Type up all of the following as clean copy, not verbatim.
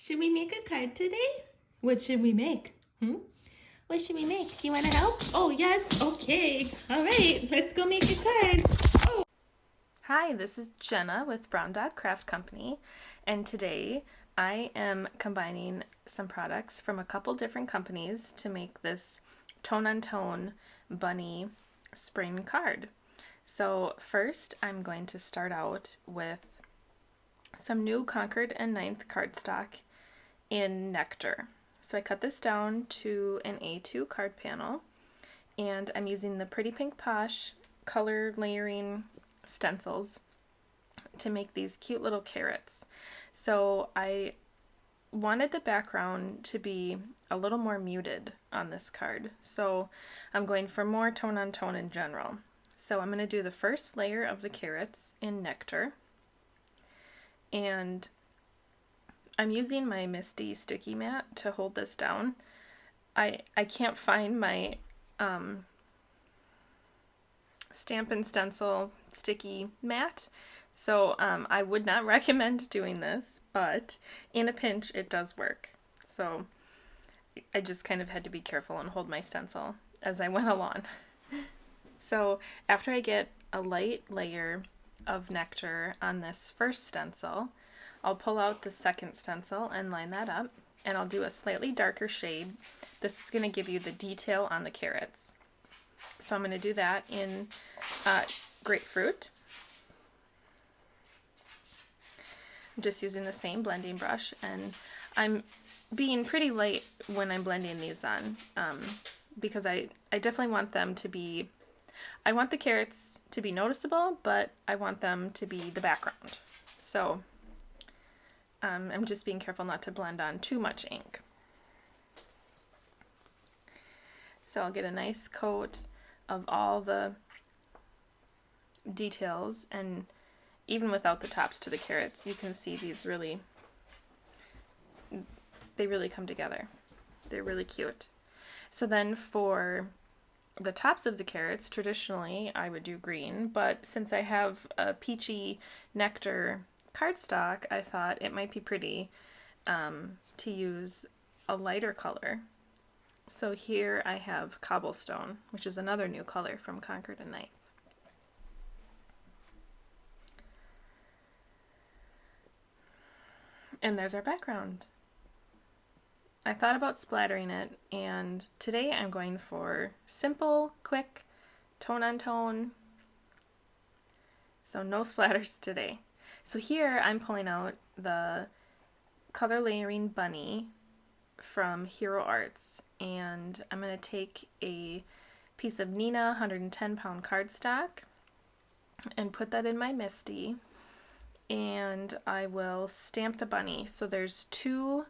Should we make a card today? What should we make? What should we make? Do you want to help? Oh, yes. Okay. All right. Let's go make a card. Oh. Hi, this is Jenna with Brown Dog Craft Company, and today I am combining some products from a couple different companies to make this tone-on-tone bunny spring card. So first I'm going to start out with some new Concord and Ninth cardstock in Nectar. So I cut this down to an A2 card panel, and I'm using the Pretty Pink Posh color layering stencils to make these cute little carrots. So I wanted the background to be a little more muted on this card, so I'm going for more tone on tone in general. So I'm going to do the first layer of the carrots in Nectar, and I'm using my Misty sticky mat to hold this down. I can't find my Stamp and Stencil sticky mat, so I would not recommend doing this, but in a pinch it does work. So I just kind of had to be careful and hold my stencil as I went along. So after I get a light layer of Nectar on this first stencil, I'll pull out the second stencil and line that up, and I'll do a slightly darker shade. This is going to give you the detail on the carrots. So I'm going to do that in Grapefruit. I'm just using the same blending brush, and I'm being pretty light when I'm blending these on, because I definitely want them to be, I want the carrots to be noticeable, but I want them to be the background. So I'm just being careful not to blend on too much ink. So I'll get a nice coat of all the details, and even without the tops to the carrots, you can see these really, they really come together. They're really cute. So then for the tops of the carrots, traditionally I would do green, but since I have a peachy Nectar cardstock, I thought it might be pretty to use a lighter color. So here I have Cobblestone, which is another new color from Concord and Ninth. And there's our background. I thought about splattering it, and today I'm going for simple, quick, tone on tone. So no splatters today. So here I'm pulling out the color layering bunny from Hero Arts, and I'm going to take a piece of Neenah 110 pound cardstock and put that in my Misty, and I will stamp the bunny. So there's two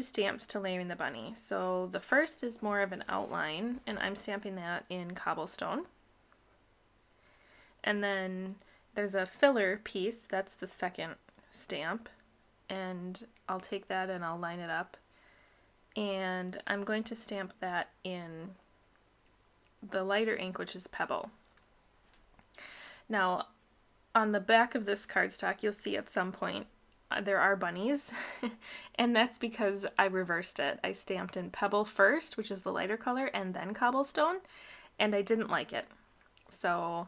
stamps to layering the bunny. So the first is more of an outline, and I'm stamping that in Cobblestone. And then there's a filler piece, that's the second stamp, and I'll take that and I'll line it up, and I'm going to stamp that in the lighter ink, which is Pebble. Now on the back of this cardstock you'll see at some point there are bunnies and that's because I reversed it. I stamped in Pebble first, which is the lighter color, and then Cobblestone, and I didn't like it. So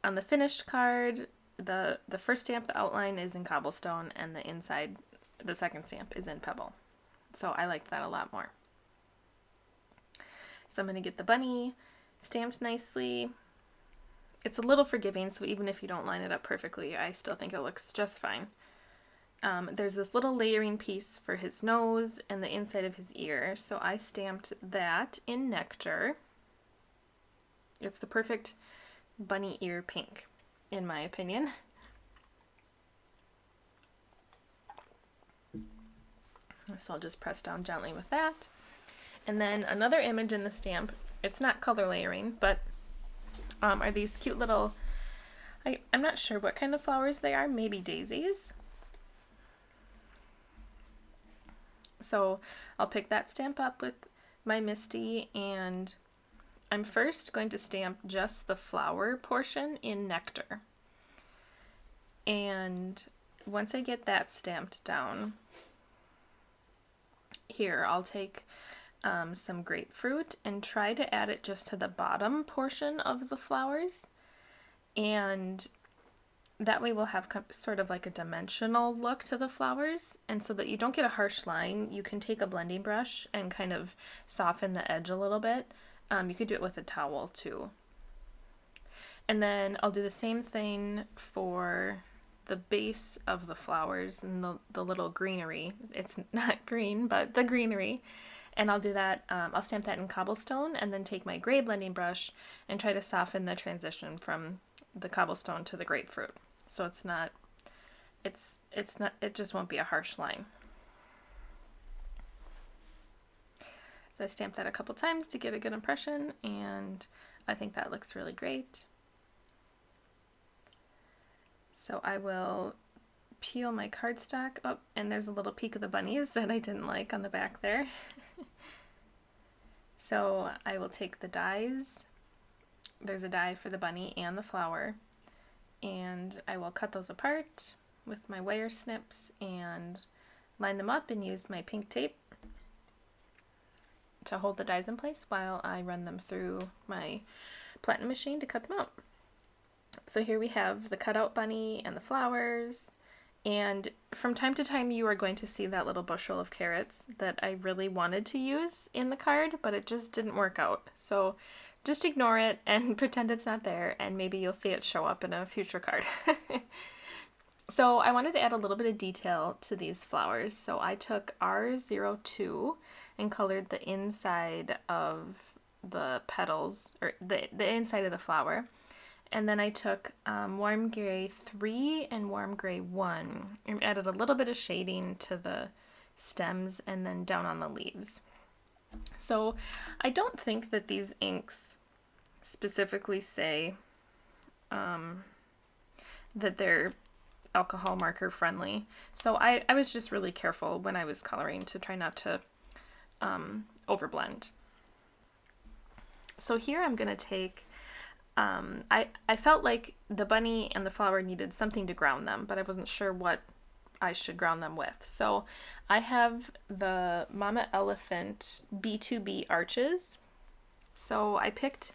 on the finished card, the first stamp, the outline, is in Cobblestone, and the inside, the second stamp, is in Pebble. So I liked that a lot more. So I'm going to get the bunny stamped nicely. It's a little forgiving, so even if you don't line it up perfectly, I still think it looks just fine. There's this little layering piece for his nose and the inside of his ear, so I stamped that in Nectar. It's the perfect bunny ear pink, in my opinion. So I'll just press down gently with that. And then another image in the stamp, it's not color layering, but are these cute little, I'm not sure what kind of flowers they are, maybe daisies. So I'll pick that stamp up with my Misty, and I'm first going to stamp just the flower portion in Nectar. And once I get that stamped down, here I'll take some grapefruit and try to add it just to the bottom portion of the flowers, and that way we'll have sort of like a dimensional look to the flowers, and so that you don't get a harsh line, you can take a blending brush and kind of soften the edge a little bit. You could do it with a towel too. And then I'll do the same thing for the base of the flowers and the little greenery. It's not green, but the greenery. And I'll do that, I'll stamp that in cobblestone and then take my gray blending brush and try to soften the transition from the cobblestone to the grapefruit. So it just won't be a harsh line. So I stamped that a couple times to get a good impression, and I think that looks really great. So I will peel my cardstock up, and there's a little peek of the bunnies that I didn't like on the back there. So I will take the dies. There's a die for the bunny and the flower, and I will cut those apart with my wire snips and line them up and use my pink tape to hold the dies in place while I run them through my platen machine to cut them out. So here we have the cutout bunny and the flowers, and from time to time you are going to see that little bushel of carrots that I really wanted to use in the card, but it just didn't work out. So just ignore it and pretend it's not there, and maybe you'll see it show up in a future card. So I wanted to add a little bit of detail to these flowers. So I took R02 and colored the inside of the petals, or the inside of the flower. And then I took Warm Gray 3 and Warm Gray 1 and added a little bit of shading to the stems and then down on the leaves. So I don't think that these inks specifically say that they're alcohol marker friendly. So I was just really careful when I was coloring to try not to overblend. So here I'm going to take, I felt like the bunny and the flower needed something to ground them, but I wasn't sure what I should ground them with. So I have the Mama Elephant B2B arches. So I picked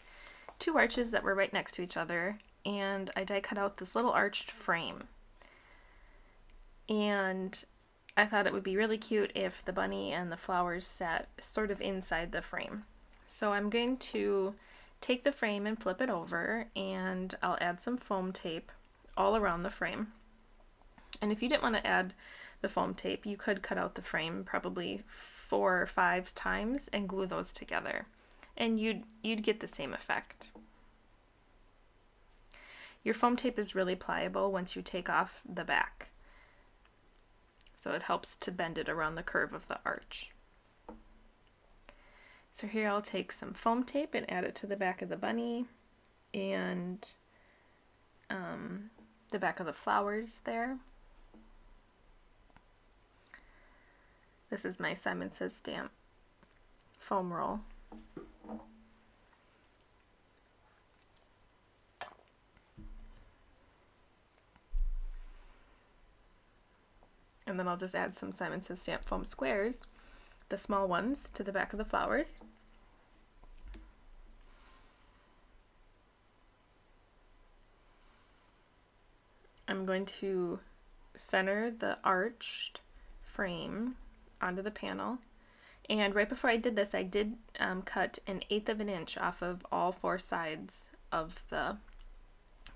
2 arches that were right next to each other, and I die cut out this little arched frame. And I thought it would be really cute if the bunny and the flowers sat sort of inside the frame. So I'm going to take the frame and flip it over, and I'll add some foam tape all around the frame. And if you didn't want to add the foam tape, you could cut out the frame probably 4 or 5 times and glue those together, and you'd get the same effect. Your foam tape is really pliable once you take off the back, so it helps to bend it around the curve of the arch. So here I'll take some foam tape and add it to the back of the bunny and the back of the flowers there. This is my Simon Says Stamp foam roll. And then I'll just add some Simon Says Stamp foam squares, the small ones, to the back of the flowers. I'm going to center the arched frame onto the panel. And right before I did this, I did cut 1/8 of an inch off of all 4 sides of the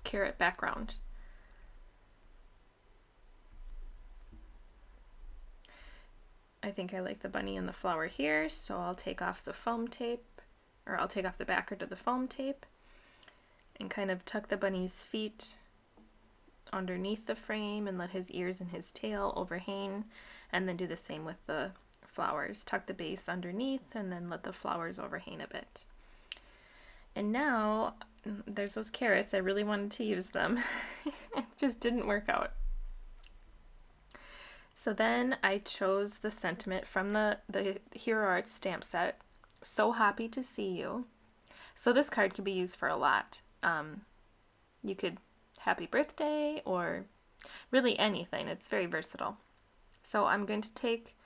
carrot background. I think I like the bunny and the flower here, so I'll take off the foam tape, or I'll take off the backer to the foam tape and kind of tuck the bunny's feet underneath the frame and let his ears and his tail overhang, and then do the same with the flowers. Tuck the base underneath and then let the flowers overhang a bit. And now there's those carrots. I really wanted to use them. It just didn't work out. So then I chose the sentiment from the Hero Arts stamp set, So Happy to See You. So this card could be used for a lot. You could happy birthday, or really anything. It's very versatile. So I'm going to take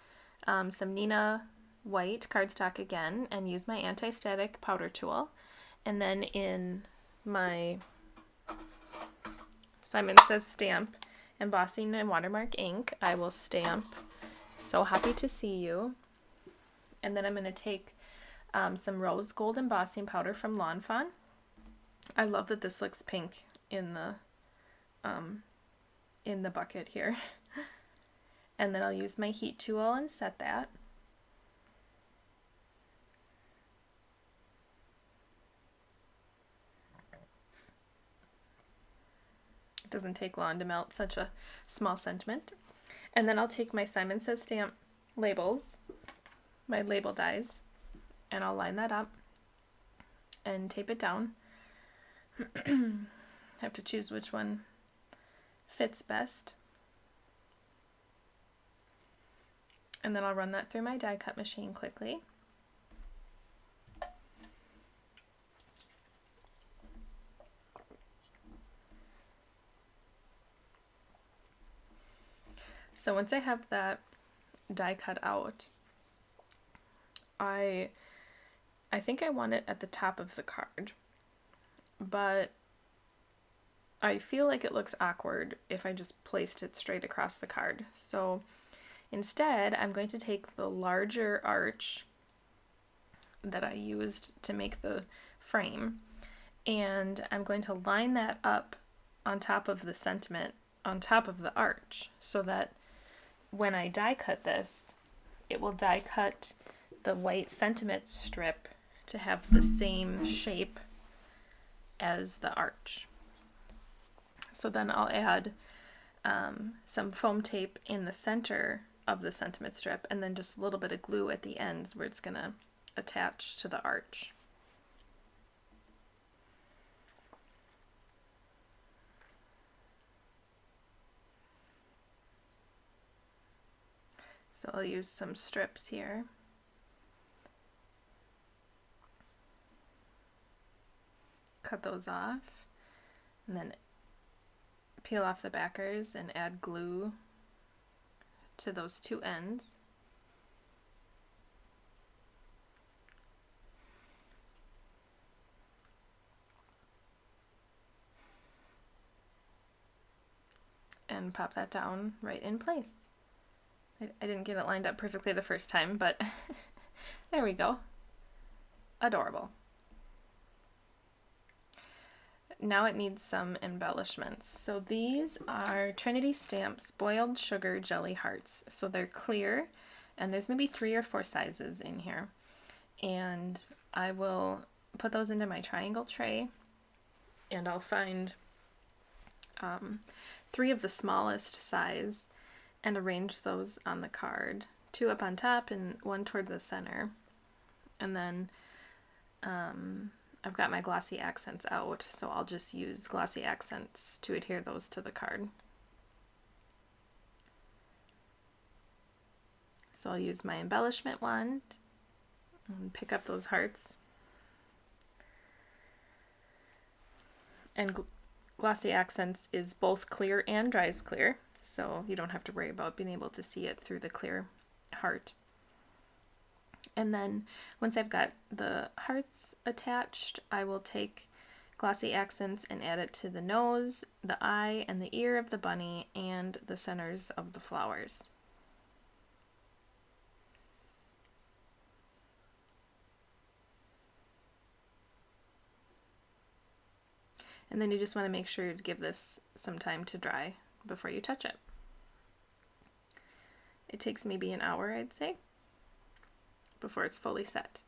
some Neenah white cardstock again and use my anti-static powder tool. And then in my Simon Says stamp, embossing and watermark ink, I will stamp "So Happy to See You." And then I'm going to take some rose gold embossing powder from Lawn Fawn. I love that this looks pink in the bucket here. And then I'll use my heat tool and set that. It doesn't take long to melt such a small sentiment. And then I'll take my Simon Says stamp labels, my label dies, and I'll line that up and tape it down. Have to choose which one fits best. And then I'll run that through my die cut machine quickly. So once I have that die cut out, I think I want it at the top of the card, but I feel like it looks awkward if I just placed it straight across the card. So instead, I'm going to take the larger arch that I used to make the frame, and I'm going to line that up on top of the sentiment, on top of the arch, so that when I die cut this, it will die cut the white sentiment strip to have the same shape as the arch. So then I'll add some foam tape in the center of the sentiment strip, and then just a little bit of glue at the ends where it's going to attach to the arch. So I'll use some strips here. Cut those off, and then peel off the backers and add glue to those two ends. And pop that down right in place. I didn't get it lined up perfectly the first time, but there we go. Adorable. Now it needs some embellishments. So these are Trinity Stamps Boiled Sugar Jelly Hearts. So they're clear, and there's maybe 3 or 4 sizes in here. And I will put those into my triangle tray, and I'll find 3 of the smallest size and arrange those on the card. 2 up on top and 1 toward the center. And then I've got my glossy accents out, so I'll just use glossy accents to adhere those to the card. So I'll use my embellishment wand and pick up those hearts. And glossy accents is both clear and dries clear, so you don't have to worry about being able to see it through the clear heart. And then once I've got the hearts attached, I will take glossy accents and add it to the nose, the eye, and the ear of the bunny, and the centers of the flowers. And then you just want to make sure to give this some time to dry before you touch it. It takes maybe an hour, I'd say, before it's fully set.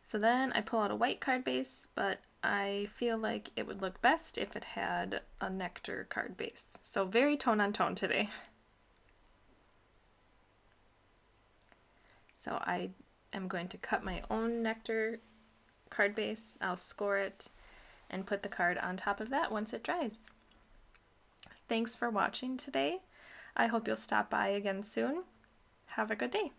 So then I pull out a white card base, but I feel like it would look best if it had a nectar card base. So very tone on tone today. So I am going to cut my own nectar card base. I'll score it and put the card on top of that once it dries. Thanks for watching today. I hope you'll stop by again soon. Have a good day.